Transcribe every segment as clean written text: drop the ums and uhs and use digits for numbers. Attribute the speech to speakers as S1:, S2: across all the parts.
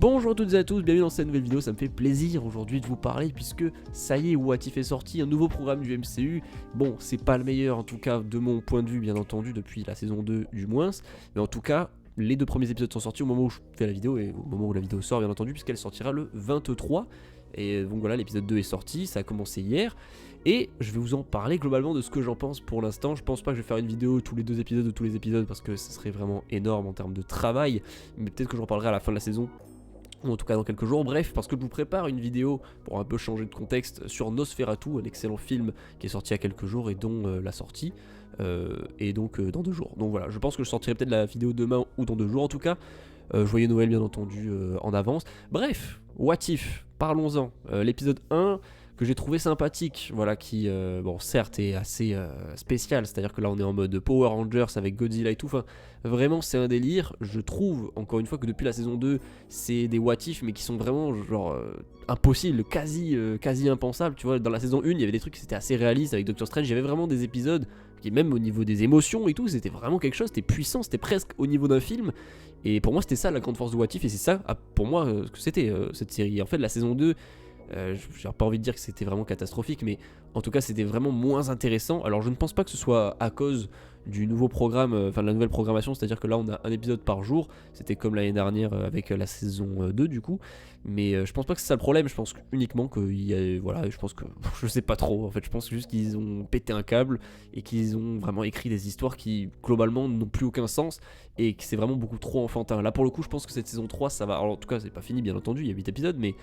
S1: Bonjour à toutes et à tous, bienvenue dans cette nouvelle vidéo, ça me fait plaisir aujourd'hui de vous parler puisque ça y est, What If est sorti, un nouveau programme du MCU. Bon, c'est pas le meilleur en tout cas de mon point de vue bien entendu depuis la saison 2 du moins, mais en tout cas les deux premiers épisodes sont sortis au moment où je fais la vidéo et au moment où la vidéo sort bien entendu puisqu'elle sortira le 23. Et donc voilà, l'épisode 2 est sorti, ça a commencé hier. Et je vais vous en parler globalement de ce que j'en pense pour l'instant. Je pense pas que je vais faire une vidéo tous les deux épisodes de tous les épisodes parce que ce serait vraiment énorme en termes de travail. Mais peut-être que j'en parlerai à la fin de la saison, ou en tout cas dans quelques jours. Bref, parce que je vous prépare une vidéo pour un peu changer de contexte sur Nosferatu, un excellent film qui est sorti il y a quelques jours et dont la sortie est donc dans 2 jours. Donc voilà, je pense que je sortirai peut-être la vidéo demain ou dans 2 jours en tout cas. Joyeux Noël bien entendu en avance. Bref, What If, parlons-en. L'épisode 1 que j'ai trouvé sympathique, voilà, qui, bon, certes est assez spécial, c'est-à-dire que là on est en mode Power Rangers avec Godzilla et tout, enfin, vraiment c'est un délire. Je trouve, encore une fois, que depuis la saison 2, c'est des What If, mais qui sont vraiment, genre, impossibles, quasi impensables, tu vois. Dans la saison 1, il y avait des trucs qui étaient assez réalistes avec Doctor Strange, il y avait vraiment des épisodes qui, même au niveau des émotions et tout, c'était vraiment quelque chose, c'était puissant, c'était presque au niveau d'un film. Et pour moi, c'était ça la grande force de What If, et c'est ça, pour moi, ce que c'était cette série. En fait, la saison 2, j'ai pas envie de dire que c'était vraiment catastrophique, mais en tout cas c'était vraiment moins intéressant. Alors je ne pense pas que ce soit à cause du nouveau programme, enfin de la nouvelle programmation, c'est à dire que là on a un épisode par jour, c'était comme l'année dernière avec la saison 2 du coup, mais je pense pas que c'est ça le problème. Je pense uniquement qu'il y a, voilà, je pense que, je sais pas trop en fait, je pense juste qu'ils ont pété un câble et qu'ils ont vraiment écrit des histoires qui globalement n'ont plus aucun sens et que c'est vraiment beaucoup trop enfantin. Là pour le coup je pense que cette saison 3 ça va, alors en tout cas c'est pas fini bien entendu, il y a 8 épisodes, mais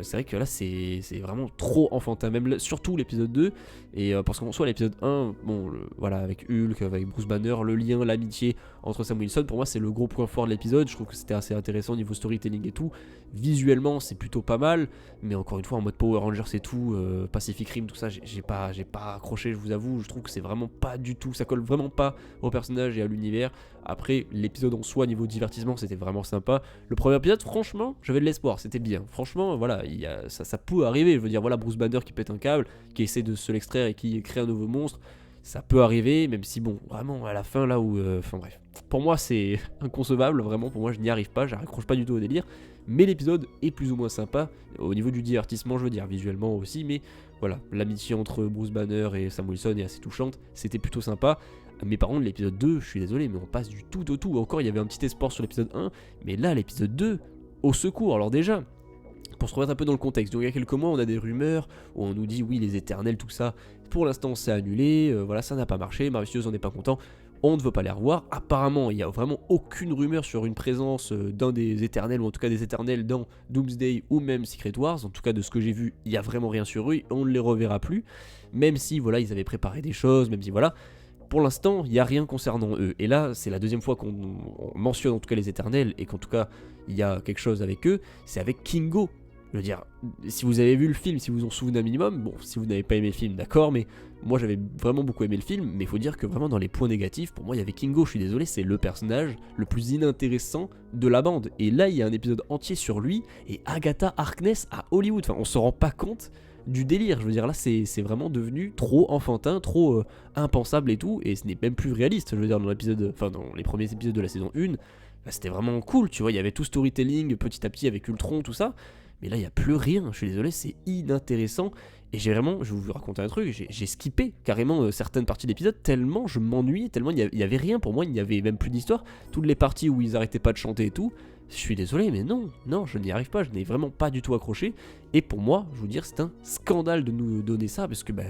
S1: c'est vrai que là c'est vraiment trop enfantin, même là, surtout l'épisode 2. Et parce qu'en soit l'épisode 1, bon voilà, avec Hulk, avec Bruce Banner, le lien, l'amitié entre Sam Wilson, pour moi c'est le gros point fort de l'épisode. Je trouve que c'était assez intéressant au niveau storytelling et tout. Visuellement c'est plutôt pas mal, mais encore une fois en mode Power Rangers et tout, Pacific Rim, tout ça, j'ai pas accroché, je vous avoue. Je trouve que c'est vraiment pas du tout, ça colle vraiment pas au personnage et à l'univers. Après l'épisode en soi niveau divertissement c'était vraiment sympa. Le premier épisode franchement j'avais de l'espoir, c'était bien. Franchement voilà, ça peut arriver, je veux dire voilà, Bruce Banner qui pète un câble, qui essaie de se l'extraire et qui crée un nouveau monstre. Ça peut arriver, même si bon, vraiment à la fin là où... Enfin bref, pour moi c'est inconcevable, vraiment pour moi je n'y arrive pas, j'accroche pas du tout au délire. Mais l'épisode est plus ou moins sympa, au niveau du divertissement je veux dire, visuellement aussi, mais voilà, l'amitié entre Bruce Banner et Sam Wilson est assez touchante, c'était plutôt sympa. Mais par contre l'épisode 2, je suis désolé, mais on passe du tout au tout. Encore il y avait un petit espoir sur l'épisode 1, mais là l'épisode 2, au secours. Alors déjà, pour se remettre un peu dans le contexte, donc il y a quelques mois on a des rumeurs où on nous dit oui les éternels tout ça, pour l'instant c'est annulé, voilà ça n'a pas marché, Marvel Studios on n'est pas content, on ne veut pas les revoir. Apparemment il n'y a vraiment aucune rumeur sur une présence d'un des éternels, ou en tout cas des éternels dans Doomsday ou même Secret Wars. En tout cas de ce que j'ai vu il n'y a vraiment rien sur eux, on ne les reverra plus, même si voilà ils avaient préparé des choses, même si voilà. Pour l'instant, il n'y a rien concernant eux. Et là, c'est la deuxième fois qu'on mentionne en tout cas les éternels, et qu'en tout cas, il y a quelque chose avec eux, c'est avec Kingo. Je veux dire, si vous avez vu le film, si vous en souvenez un minimum, bon, si vous n'avez pas aimé le film, d'accord, mais moi j'avais vraiment beaucoup aimé le film, mais il faut dire que vraiment dans les points négatifs, pour moi il y avait Kingo, je suis désolé, c'est le personnage le plus inintéressant de la bande. Et là, il y a un épisode entier sur lui, et Agatha Harkness à Hollywood, enfin on se rend pas compte du délire, je veux dire là c'est vraiment devenu trop enfantin, trop impensable et tout, et ce n'est même plus réaliste, je veux dire dans l'épisode, enfin dans les premiers épisodes de la saison 1, bah, c'était vraiment cool, tu vois, il y avait tout storytelling petit à petit avec Ultron, tout ça, mais là il n'y a plus rien, je suis désolé, c'est inintéressant, et j'ai vraiment, je vais vous raconter un truc, j'ai skippé carrément certaines parties de l'épisode, tellement je m'ennuyais, tellement il y avait rien pour moi, il n'y avait même plus d'histoire, toutes les parties où ils arrêtaient pas de chanter et tout, je suis désolé, mais non, je n'y arrive pas, je n'ai vraiment pas du tout accroché. Et pour moi, je veux dire, c'est un scandale de nous donner ça, parce que ben,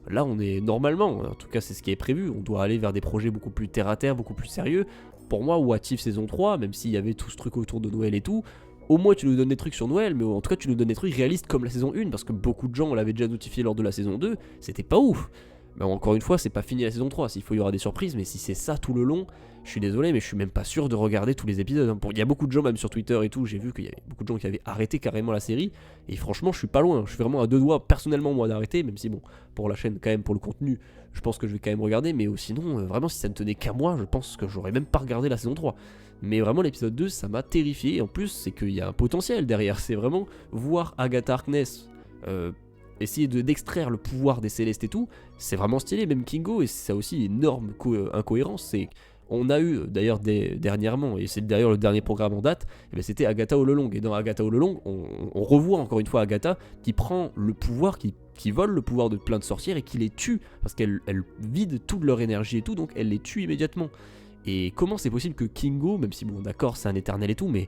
S1: là, on est normalement, en tout cas, c'est ce qui est prévu, on doit aller vers des projets beaucoup plus terre à terre, beaucoup plus sérieux. Pour moi, What If saison 3, même s'il y avait tout ce truc autour de Noël et tout, au moins tu nous donnes des trucs sur Noël, mais en tout cas, tu nous donnes des trucs réalistes comme la saison 1, parce que beaucoup de gens, on l'avait déjà notifié lors de la saison 2, c'était pas ouf. Mais encore une fois, c'est pas fini la saison 3, s'il faut, il y aura des surprises, mais si c'est ça tout le long, je suis désolé, mais je suis même pas sûr de regarder tous les épisodes. Il y a beaucoup de gens, même sur Twitter et tout, j'ai vu qu'il y avait beaucoup de gens qui avaient arrêté carrément la série, et franchement, je suis pas loin, je suis vraiment à 2 doigts, personnellement, moi, d'arrêter, même si bon, pour la chaîne, quand même, pour le contenu, je pense que je vais quand même regarder, mais sinon, vraiment, si ça ne tenait qu'à moi, je pense que j'aurais même pas regardé la saison 3. Mais vraiment, l'épisode 2, ça m'a terrifié, et en plus, c'est qu'il y a un potentiel derrière, c'est vraiment voir Agatha Harkness essayer d'extraire le pouvoir des Célestes et tout, c'est vraiment stylé, même Kingo, et ça aussi énorme incohérence, c'est On a eu d'ailleurs dernièrement, et c'est d'ailleurs le dernier programme en date, et ben c'était Agatha All Along. Et dans Agatha All Along, on revoit encore une fois Agatha qui prend le pouvoir, qui vole le pouvoir de plein de sorcières et qui les tue, parce qu'elle vide toute leur énergie et tout, donc elle les tue immédiatement. Et comment c'est possible que Kingo, même si bon d'accord c'est un éternel et tout, mais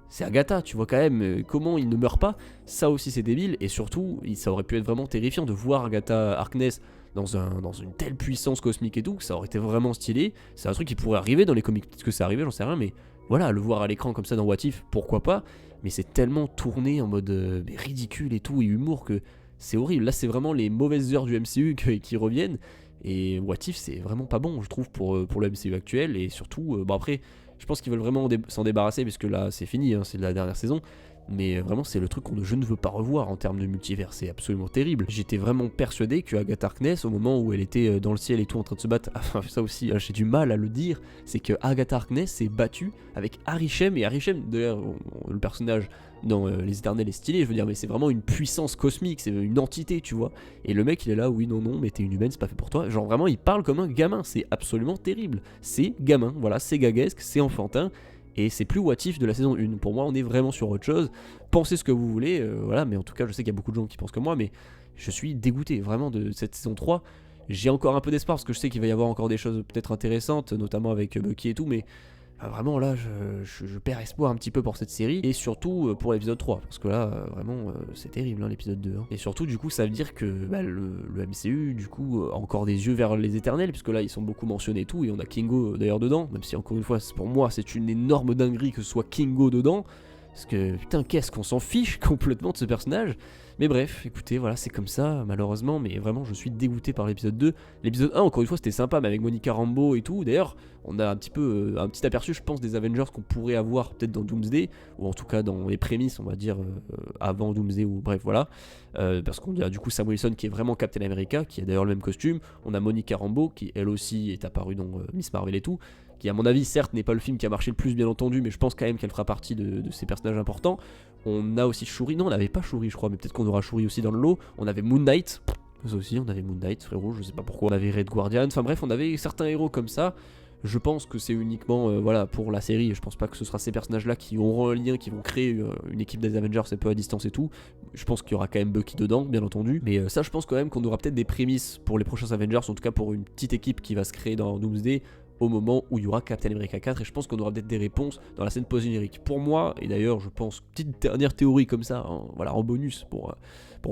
S1: c'est Agatha, tu vois quand même, comment il ne meurt pas, ça aussi c'est débile, et surtout, ça aurait pu être vraiment terrifiant de voir Agatha Harkness dans une telle puissance cosmique et tout, ça aurait été vraiment stylé, c'est un truc qui pourrait arriver dans les comics, peut-être que c'est arrivé, j'en sais rien, mais voilà, le voir à l'écran comme ça dans What If, pourquoi pas, mais c'est tellement tourné en mode ridicule et tout, et humour que c'est horrible, là c'est vraiment les mauvaises heures du MCU qui reviennent, et What If c'est vraiment pas bon je trouve pour le MCU actuel, et surtout, bon après, je pense qu'ils veulent vraiment s'en débarrasser, parce que là c'est fini, hein, c'est la dernière saison, mais vraiment c'est le truc que je ne veux pas revoir en termes de multivers, c'est absolument terrible. J'étais vraiment persuadé que Agatha Harkness, au moment où elle était dans le ciel et tout en train de se battre, enfin ça aussi j'ai du mal à le dire, c'est que Agatha Harkness s'est battue avec Arishem, et Arishem d'ailleurs le personnage dans Les Éternels est stylé, je veux dire, mais c'est vraiment une puissance cosmique, c'est une entité, tu vois, et le mec il est là, oui non mais t'es une humaine, c'est pas fait pour toi, genre vraiment il parle comme un gamin, c'est absolument terrible, c'est gamin, voilà, c'est gaguesque, c'est enfantin, et c'est plus What If de la saison 1. Pour moi, on est vraiment sur autre chose. Pensez ce que vous voulez, voilà, mais en tout cas, je sais qu'il y a beaucoup de gens qui pensent comme moi, mais je suis dégoûté vraiment de cette saison 3. J'ai encore un peu d'espoir parce que je sais qu'il va y avoir encore des choses peut-être intéressantes, notamment avec Bucky et tout, mais vraiment là, je perds espoir un petit peu pour cette série, et surtout pour l'épisode 3, parce que là, vraiment, c'est terrible, hein, l'épisode 2. Hein. Et surtout, du coup, ça veut dire que le MCU, du coup, a encore des yeux vers les Éternels, puisque là, ils sont beaucoup mentionnés et tout, et on a Kingo d'ailleurs dedans, même si encore une fois, pour moi, c'est une énorme dinguerie que ce soit Kingo dedans, parce que putain, qu'est-ce qu'on s'en fiche complètement de ce personnage. Mais bref, écoutez, voilà, c'est comme ça, malheureusement, mais vraiment, je suis dégoûté par l'épisode 2. L'épisode 1, encore une fois, c'était sympa, mais avec Monica Rambeau et tout. D'ailleurs, on a un petit aperçu, je pense, des Avengers qu'on pourrait avoir peut-être dans Doomsday, ou en tout cas dans les prémices, on va dire, avant Doomsday, ou bref, voilà. Parce qu'on a du coup Sam Wilson qui est vraiment Captain America, qui a d'ailleurs le même costume. On a Monica Rambeau, qui elle aussi est apparue dans Miss Marvel et tout, qui à mon avis certes n'est pas le film qui a marché le plus bien entendu, mais je pense quand même qu'elle fera partie de ces personnages importants. On a aussi Shuri, non on n'avait pas Shuri je crois, mais peut-être qu'on aura Shuri aussi dans le lot. On avait Moon Knight, ça aussi on avait Moon Knight frérot, je sais pas pourquoi. On avait Red Guardian, enfin bref on avait certains héros comme ça. Je pense que c'est uniquement voilà, pour la série, je pense pas que ce sera ces personnages là qui auront un lien, qui vont créer une équipe des Avengers un peu à distance et tout. Je pense qu'il y aura quand même Bucky dedans bien entendu, mais ça je pense quand même qu'on aura peut-être des prémices pour les prochains Avengers, en tout cas pour une petite équipe qui va se créer dans Doomsday au moment où il y aura Captain America 4, et je pense qu'on aura peut-être des réponses dans la scène post-générique. Pour moi, et d'ailleurs je pense, petite dernière théorie comme ça, hein, voilà, en bonus, pour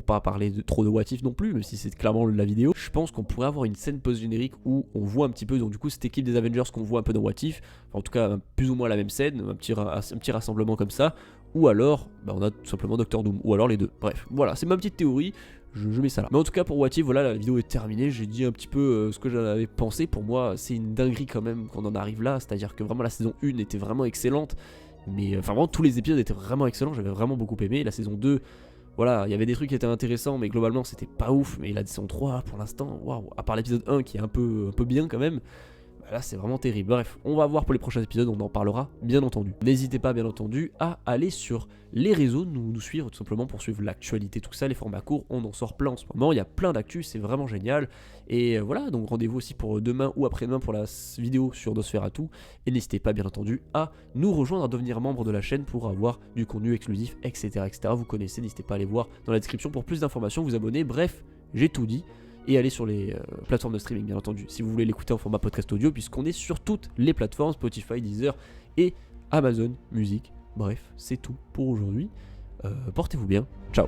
S1: pas parler trop de What If non plus, même si c'est clairement la vidéo, je pense qu'on pourrait avoir une scène post-générique où on voit un petit peu, donc du coup cette équipe des Avengers qu'on voit un peu dans What If, enfin, en tout cas plus ou moins la même scène, un petit rassemblement comme ça, ou alors on a tout simplement Doctor Doom, ou alors les deux. Bref, voilà, c'est ma petite théorie. Je mets ça là. Mais en tout cas pour What If, voilà, la vidéo est terminée. J'ai dit un petit peu ce que j'en avais pensé. Pour moi, c'est une dinguerie quand même qu'on en arrive là. C'est-à-dire que vraiment la saison 1 était vraiment excellente. Mais enfin vraiment tous les épisodes étaient vraiment excellents. J'avais vraiment beaucoup aimé. La saison 2, voilà, il y avait des trucs qui étaient intéressants, mais globalement c'était pas ouf. Mais la saison 3, pour l'instant, waouh, à part l'épisode 1 qui est un peu bien quand même. Là c'est vraiment terrible. Bref, on va voir pour les prochains épisodes, on en parlera bien entendu. N'hésitez pas bien entendu à aller sur les réseaux, nous suivre tout simplement pour suivre l'actualité, tout ça, les formats courts, on en sort plein en ce moment, il y a plein d'actu, c'est vraiment génial. Et voilà, donc rendez-vous aussi pour demain ou après-demain pour la vidéo sur Nosferatu. Et n'hésitez pas bien entendu à nous rejoindre, à devenir membre de la chaîne pour avoir du contenu exclusif, etc. Vous connaissez, n'hésitez pas à aller voir dans la description pour plus d'informations, vous abonner, bref, j'ai tout dit. Et aller sur les plateformes de streaming bien entendu, si vous voulez l'écouter en format podcast audio, puisqu'on est sur toutes les plateformes, Spotify, Deezer et Amazon Music. Bref, c'est tout pour aujourd'hui. Portez-vous bien, ciao.